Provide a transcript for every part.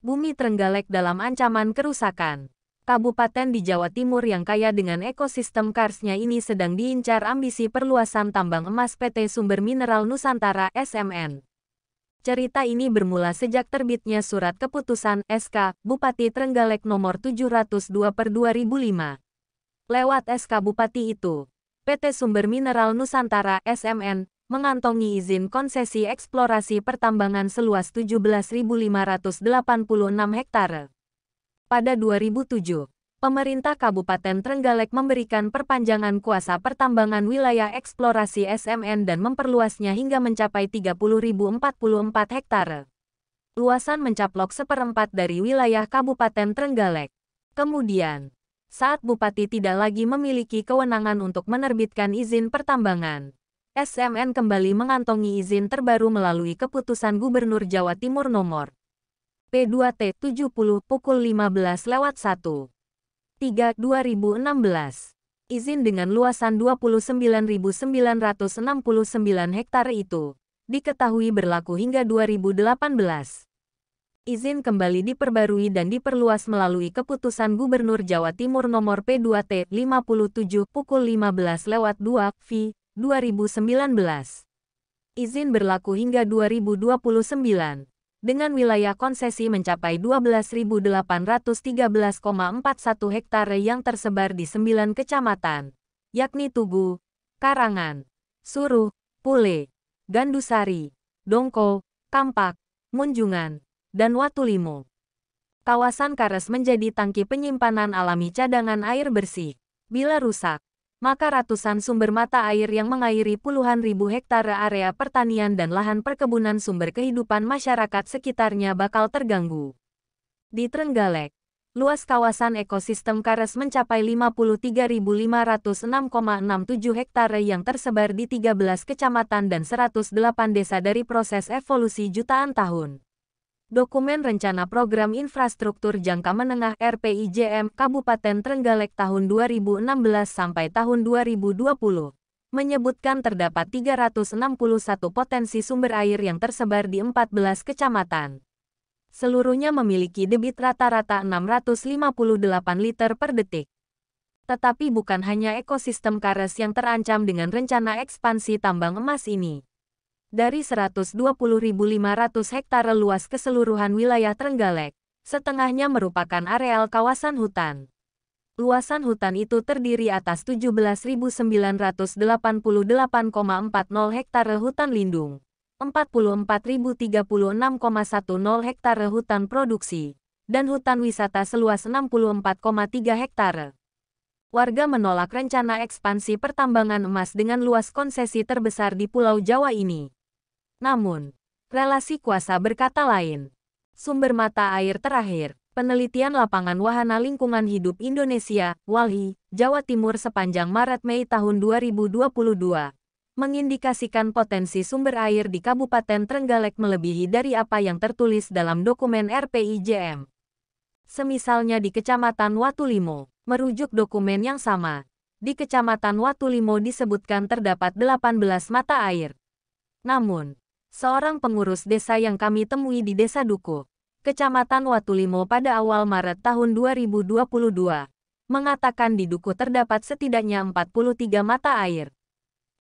Bumi Trenggalek dalam ancaman kerusakan. Kabupaten di Jawa Timur yang kaya dengan ekosistem karsnya ini sedang diincar ambisi perluasan tambang emas PT Sumber Mineral Nusantara (SMN). Cerita ini bermula sejak terbitnya Surat Keputusan (SK) Bupati Trenggalek Nomor 702/2005. Lewat SK Bupati itu, PT Sumber Mineral Nusantara (SMN) mengantongi izin konsesi eksplorasi pertambangan seluas 17.586 hektare. Pada 2007, pemerintah Kabupaten Trenggalek memberikan perpanjangan kuasa pertambangan wilayah eksplorasi SMN dan memperluasnya hingga mencapai 30.044 hektare. Luasan mencaplok seperempat dari wilayah Kabupaten Trenggalek. Kemudian, saat Bupati tidak lagi memiliki kewenangan untuk menerbitkan izin pertambangan, SMN kembali mengantongi izin terbaru melalui Keputusan Gubernur Jawa Timur Nomor P2T 70 pukul 15:1. 3/2016. Izin dengan luasan 29.969 hektare itu diketahui berlaku hingga 2018. Izin kembali diperbarui dan diperluas melalui Keputusan Gubernur Jawa Timur Nomor P2T 57 pukul 15:2 V 2019. Izin berlaku hingga 2029, dengan wilayah konsesi mencapai 12.813,41 hektare yang tersebar di 9 kecamatan, yakni Tugu, Karangan, Suruh, Pule, Gandusari, Dongko, Kampak, Munjungan, dan Watulimo. Kawasan Kares menjadi tangki penyimpanan alami cadangan air bersih. Bila rusak, maka ratusan sumber mata air yang mengairi puluhan ribu hektare area pertanian dan lahan perkebunan sumber kehidupan masyarakat sekitarnya bakal terganggu. Di Trenggalek, luas kawasan ekosistem Kares mencapai 53.506,67 hektare yang tersebar di 13 kecamatan dan 108 desa dari proses evolusi jutaan tahun. Dokumen Rencana Program Infrastruktur Jangka Menengah (RPIJM) Kabupaten Trenggalek tahun 2016 sampai tahun 2020 menyebutkan terdapat 361 potensi sumber air yang tersebar di 14 kecamatan. Seluruhnya memiliki debit rata-rata 658 liter per detik. Tetapi bukan hanya ekosistem Kares yang terancam dengan rencana ekspansi tambang emas ini. Dari 120.500 hektare luas keseluruhan wilayah Trenggalek, setengahnya merupakan areal kawasan hutan. Luasan hutan itu terdiri atas 17.988,40 hektare hutan lindung, 44.036,10 hektare hutan produksi, dan hutan wisata seluas 64,3 hektare. Warga menolak rencana ekspansi pertambangan emas dengan luas konsesi terbesar di Pulau Jawa ini. Namun, relasi kuasa berkata lain. Sumber mata air terakhir, penelitian Lapangan Wahana Lingkungan Hidup Indonesia, WALHI, Jawa Timur sepanjang Maret-Mei tahun 2022, mengindikasikan potensi sumber air di Kabupaten Trenggalek melebihi dari apa yang tertulis dalam dokumen RPIJM. Semisalnya di Kecamatan Watulimo, merujuk dokumen yang sama, di Kecamatan Watulimo disebutkan terdapat 18 mata air. Namun, seorang pengurus desa yang kami temui di Desa Dukuh, Kecamatan Watulimo pada awal Maret tahun 2022, mengatakan di Dukuh terdapat setidaknya 43 mata air.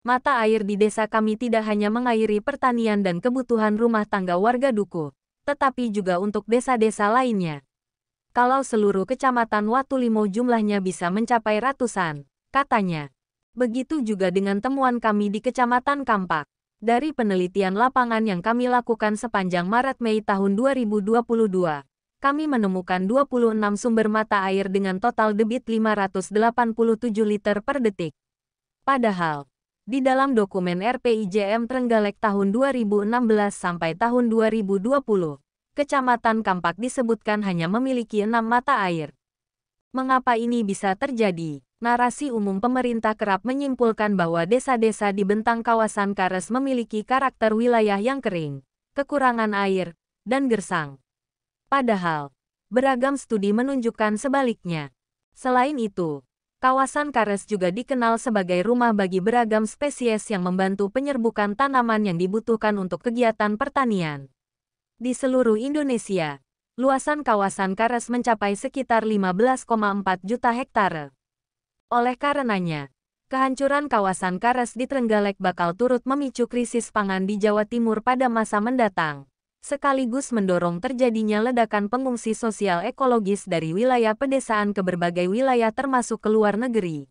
Mata air di desa kami tidak hanya mengairi pertanian dan kebutuhan rumah tangga warga Dukuh, tetapi juga untuk desa-desa lainnya. Kalau seluruh Kecamatan Watulimo jumlahnya bisa mencapai ratusan, katanya. Begitu juga dengan temuan kami di Kecamatan Kampak. Dari penelitian lapangan yang kami lakukan sepanjang Maret-Mei tahun 2022, kami menemukan 26 sumber mata air dengan total debit 587 liter per detik. Padahal, di dalam dokumen RPIJM Trenggalek tahun 2016 sampai tahun 2020, Kecamatan Kampak disebutkan hanya memiliki 6 mata air. Mengapa ini bisa terjadi? Narasi umum pemerintah kerap menyimpulkan bahwa desa-desa di bentang kawasan Kares memiliki karakter wilayah yang kering, kekurangan air, dan gersang. Padahal, beragam studi menunjukkan sebaliknya. Selain itu, kawasan Kares juga dikenal sebagai rumah bagi beragam spesies yang membantu penyerbukan tanaman yang dibutuhkan untuk kegiatan pertanian. Di seluruh Indonesia, luasan kawasan Kares mencapai sekitar 15,4 juta hektare. Oleh karenanya, kehancuran kawasan Kares di Trenggalek bakal turut memicu krisis pangan di Jawa Timur pada masa mendatang, sekaligus mendorong terjadinya ledakan pengungsi sosial ekologis dari wilayah pedesaan ke berbagai wilayah termasuk ke luar negeri.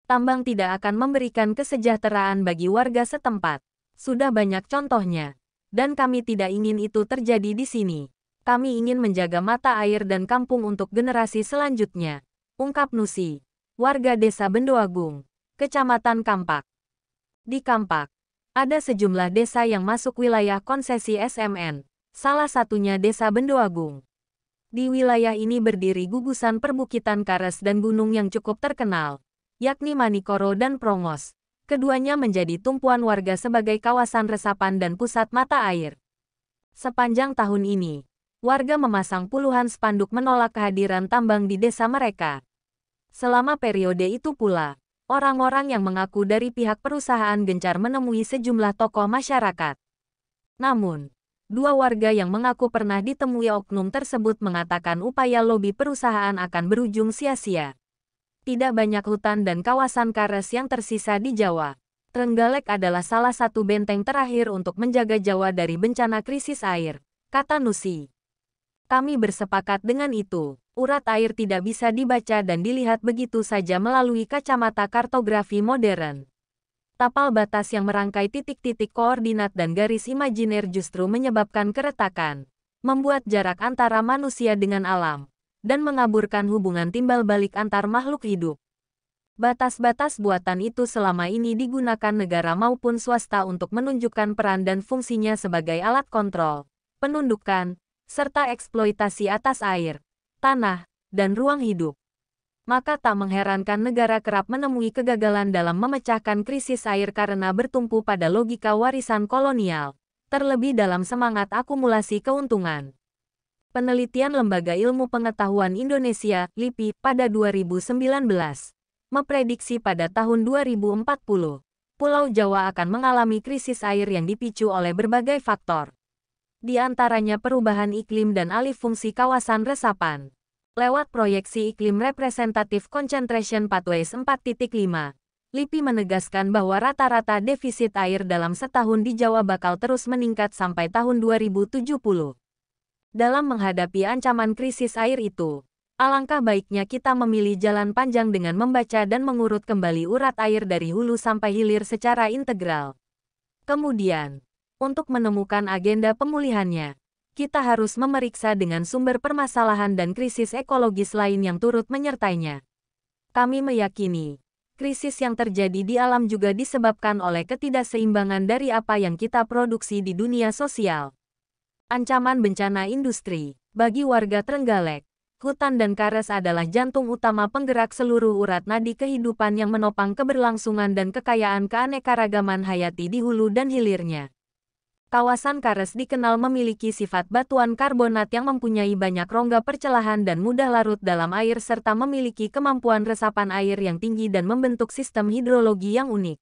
Tambang tidak akan memberikan kesejahteraan bagi warga setempat. Sudah banyak contohnya. Dan kami tidak ingin itu terjadi di sini. Kami ingin menjaga mata air dan kampung untuk generasi selanjutnya. Ungkap Nusi, warga desa Bendoagung, Kecamatan Kampak. Di Kampak, ada sejumlah desa yang masuk wilayah konsesi SMN, salah satunya desa Bendoagung. Di wilayah ini berdiri gugusan perbukitan Kares dan gunung yang cukup terkenal, yakni Manikoro dan Prongos. Keduanya menjadi tumpuan warga sebagai kawasan resapan dan pusat mata air. Sepanjang tahun ini, warga memasang puluhan spanduk menolak kehadiran tambang di desa mereka. Selama periode itu pula, orang-orang yang mengaku dari pihak perusahaan gencar menemui sejumlah tokoh masyarakat. Namun, dua warga yang mengaku pernah ditemui oknum tersebut mengatakan upaya lobi perusahaan akan berujung sia-sia. Tidak banyak hutan dan kawasan Kares yang tersisa di Jawa. Trenggalek adalah salah satu benteng terakhir untuk menjaga Jawa dari bencana krisis air, kata Nusi. Kami bersepakat dengan itu. Urat air tidak bisa dibaca dan dilihat begitu saja melalui kacamata kartografi modern. Tapal batas yang merangkai titik-titik koordinat dan garis imajiner justru menyebabkan keretakan, membuat jarak antara manusia dengan alam, dan mengaburkan hubungan timbal balik antar makhluk hidup. Batas-batas buatan itu selama ini digunakan negara maupun swasta untuk menunjukkan peran dan fungsinya sebagai alat kontrol, penundukan, serta eksploitasi atas air, tanah, dan ruang hidup. Maka tak mengherankan negara kerap menemui kegagalan dalam memecahkan krisis air karena bertumpu pada logika warisan kolonial, terlebih dalam semangat akumulasi keuntungan. Penelitian Lembaga Ilmu Pengetahuan Indonesia, LIPI, pada 2019, memprediksi pada tahun 2040, Pulau Jawa akan mengalami krisis air yang dipicu oleh berbagai faktor. Di antaranya perubahan iklim dan alih fungsi kawasan resapan. Lewat proyeksi iklim representatif Concentration Pathways 4.5, LIPI menegaskan bahwa rata-rata defisit air dalam setahun di Jawa bakal terus meningkat sampai tahun 2070. Dalam menghadapi ancaman krisis air itu, alangkah baiknya kita memilih jalan panjang dengan membaca dan mengurut kembali urat air dari hulu sampai hilir secara integral. Kemudian, untuk menemukan agenda pemulihannya, kita harus memeriksa dengan sumber permasalahan dan krisis ekologis lain yang turut menyertainya. Kami meyakini, krisis yang terjadi di alam juga disebabkan oleh ketidakseimbangan dari apa yang kita produksi di dunia sosial. Ancaman bencana industri. Bagi warga Trenggalek, hutan dan Kares adalah jantung utama penggerak seluruh urat nadi kehidupan yang menopang keberlangsungan dan kekayaan keanekaragaman hayati di hulu dan hilirnya. Kawasan Kares dikenal memiliki sifat batuan karbonat yang mempunyai banyak rongga percelahan dan mudah larut dalam air serta memiliki kemampuan resapan air yang tinggi dan membentuk sistem hidrologi yang unik.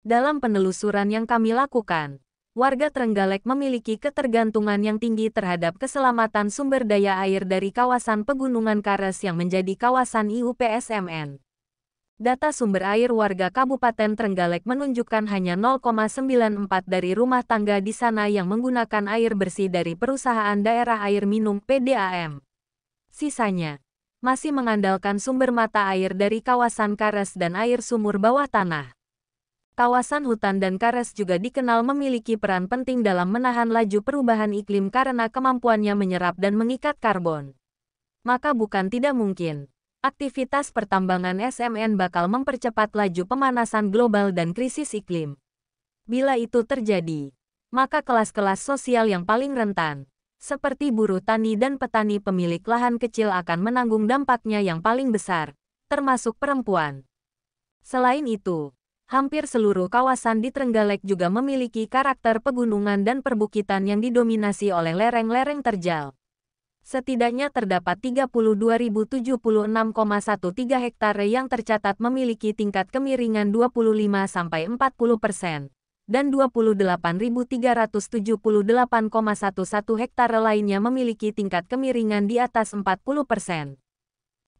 Dalam penelusuran yang kami lakukan, warga Trenggalek memiliki ketergantungan yang tinggi terhadap keselamatan sumber daya air dari kawasan pegunungan Kares yang menjadi kawasan IUPSMN. Data sumber air warga Kabupaten Trenggalek menunjukkan hanya 0,94 dari rumah tangga di sana yang menggunakan air bersih dari Perusahaan Daerah Air Minum (PDAM). Sisanya masih mengandalkan sumber mata air dari kawasan Kares dan air sumur bawah tanah. Kawasan hutan dan Kares juga dikenal memiliki peran penting dalam menahan laju perubahan iklim karena kemampuannya menyerap dan mengikat karbon. Maka bukan tidak mungkin, aktivitas pertambangan SMN bakal mempercepat laju pemanasan global dan krisis iklim. Bila itu terjadi, maka kelas-kelas sosial yang paling rentan, seperti buruh tani dan petani pemilik lahan kecil akan menanggung dampaknya yang paling besar, termasuk perempuan. Selain itu, hampir seluruh kawasan di Trenggalek juga memiliki karakter pegunungan dan perbukitan yang didominasi oleh lereng-lereng terjal. Setidaknya terdapat 32.076,13 hektare yang tercatat memiliki tingkat kemiringan 25–40%, dan 28.378,11 hektare lainnya memiliki tingkat kemiringan di atas 40%.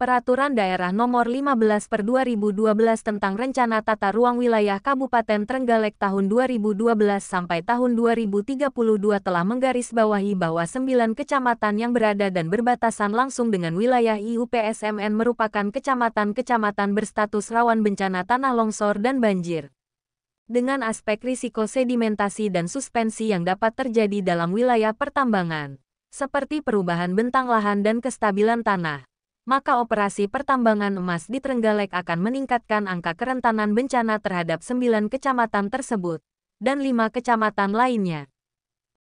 Peraturan Daerah Nomor 15/2012 tentang Rencana Tata Ruang Wilayah Kabupaten Trenggalek tahun 2012 sampai tahun 2032 telah menggarisbawahi bahwa 9 kecamatan yang berada dan berbatasan langsung dengan wilayah IUPSMN merupakan kecamatan-kecamatan berstatus rawan bencana tanah longsor dan banjir. Dengan aspek risiko sedimentasi dan suspensi yang dapat terjadi dalam wilayah pertambangan, seperti perubahan bentang lahan dan kestabilan tanah, maka operasi pertambangan emas di Trenggalek akan meningkatkan angka kerentanan bencana terhadap 9 kecamatan tersebut, dan 5 kecamatan lainnya.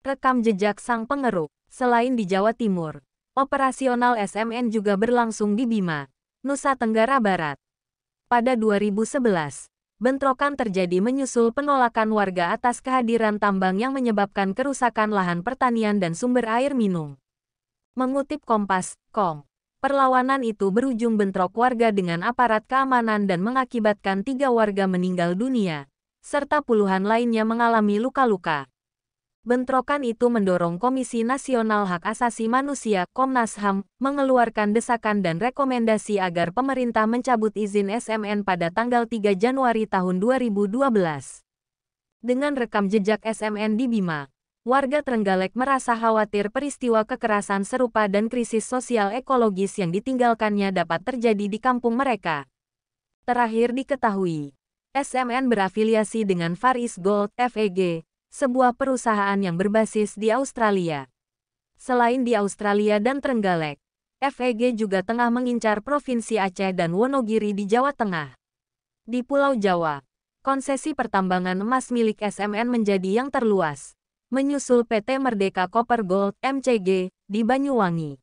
Rekam jejak sang pengeruk. Selain di Jawa Timur, operasional SMN juga berlangsung di Bima, Nusa Tenggara Barat. Pada 2011, bentrokan terjadi menyusul penolakan warga atas kehadiran tambang yang menyebabkan kerusakan lahan pertanian dan sumber air minum. Mengutip Kompas.com, perlawanan itu berujung bentrok warga dengan aparat keamanan dan mengakibatkan 3 warga meninggal dunia, serta puluhan lainnya mengalami luka-luka. Bentrokan itu mendorong Komisi Nasional Hak Asasi Manusia (Komnas HAM) mengeluarkan desakan dan rekomendasi agar pemerintah mencabut izin SMN pada tanggal 3 Januari tahun 2012. Dengan rekam jejak SMN di Bima, warga Trenggalek merasa khawatir peristiwa kekerasan serupa dan krisis sosial ekologis yang ditinggalkannya dapat terjadi di kampung mereka. Terakhir diketahui, SMN berafiliasi dengan Far East Gold (FEG), sebuah perusahaan yang berbasis di Australia. Selain di Australia dan Trenggalek, FEG juga tengah mengincar Provinsi Aceh dan Wonogiri di Jawa Tengah. Di Pulau Jawa, konsesi pertambangan emas milik SMN menjadi yang terluas, menyusul PT Merdeka Copper Gold (MCG) di Banyuwangi.